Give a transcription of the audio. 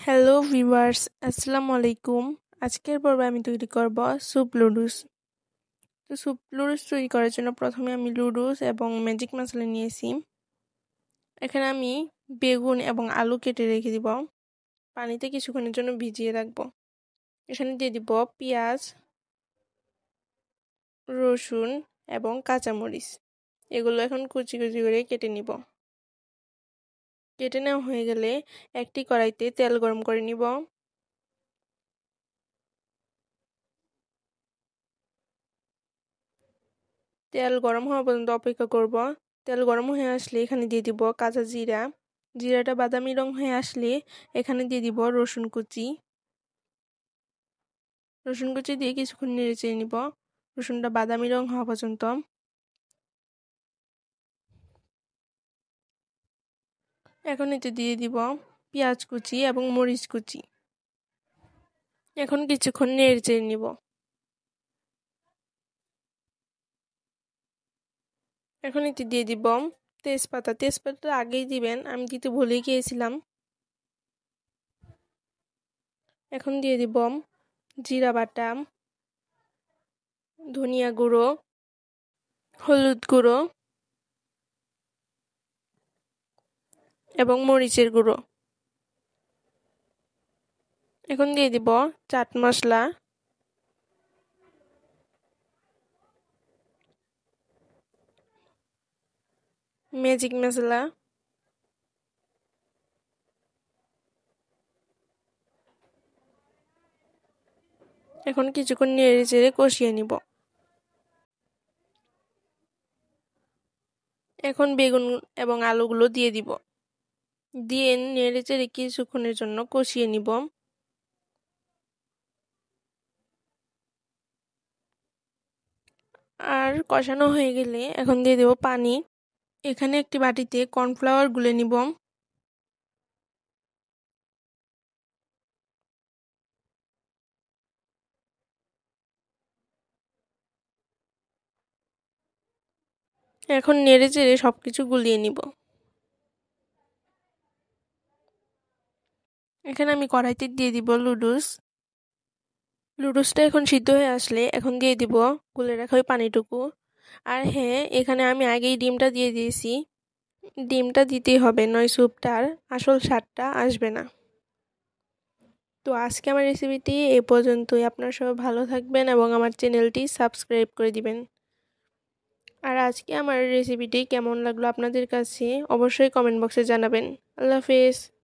Hello viewers, আসসালামু আলাইকুম। আজকের পর্বে আমি তৈরি করব স্যুপ লুডুস। তো স্যুপ লুডুস তৈরি করার জন্য প্রথমে আমি লুডুস এবং ম্যাজিক মশলা নিয়েছি। এখানে আমি বেগুন এবং আলু কেটে রেখে দিব, পানিতে কিছুক্ষণের জন্য ভিজিয়ে রাখবো। এখানে দিয়ে দিব পেঁয়াজ, রসুন এবং কাঁচামরিচ। এগুলো এখন কুচি কুচি করে কেটে নিব। কেটে নেওয়া হয়ে গেলে একটি কড়াইতে তেল গরম করে নিব। তেল গরম হওয়া পর্যন্ত অপেক্ষা করব। তেল গরম হয়ে আসলে এখানে দিয়ে দিব কাঁচা জিরা। জিরাটা বাদামি রং হয়ে আসলে এখানে দিয়ে দিব রসুন কুচি। রসুন কুচি দিয়ে কিছুক্ষণ নেড়ে চেড়ে নিব রসুনটা বাদামি রং হওয়া পর্যন্ত। এখন এতে দিয়ে দিব পেঁয়াজ কুচি এবং মরিচ কুচি। এখন কিছুক্ষণ নেড়ে চেড়ে নিব। এখন এতে দিয়ে দিব তেজপাতা। তেজপাতা আগেই দিবেন, আমি দিতে ভুলে গিয়েছিলাম। এখন দিয়ে দিব জিরা বাটা, ধনিয়া গুঁড়ো, হলুদ গুঁড়ো এবং মরিচের গুঁড়ো। এখন দিয়ে দিব চাট মশলা, ম্যাজিক মশলা, এখন কিছুক্ষণ নেড়ে চেড়ে কষিয়ে নিব। এখন বেগুন এবং আলুগুলো দিয়ে দিব, দিয়ে নেড়ে চেড়ে কিছুক্ষণের জন্য কষিয়ে নিব। আর কষানো হয়ে গেলে এখন দিয়ে দেব পানি। এখানে একটি বাটিতে কর্নফ্লাওয়ার গুলে নিব। এখন নেড়ে চেড়ে সবকিছু গুলিয়ে নিব। এখানে আমি কড়াইতে দিয়ে দিব লুডুস। লুডুসটা এখন সিদ্ধ হয়ে আসলে এখন দিয়ে দিব গুলে রাখা ওই পানিটুকু। আর হ্যাঁ, এখানে আমি আগেই ডিমটা দিয়ে দিয়েছি। ডিমটা দিতেই হবে, নয় স্যুপটার আসল স্বাদটা আসবে না। তো আজকে আমার রেসিপিটি এ পর্যন্তই। আপনারা সবাই ভালো থাকবেন এবং আমার চ্যানেলটি সাবস্ক্রাইব করে দিবেন। আর আজকে আমার রেসিপিটি কেমন লাগলো আপনাদের কাছে অবশ্যই কমেন্ট বক্সে জানাবেন। আল্লাহ হাফেজ।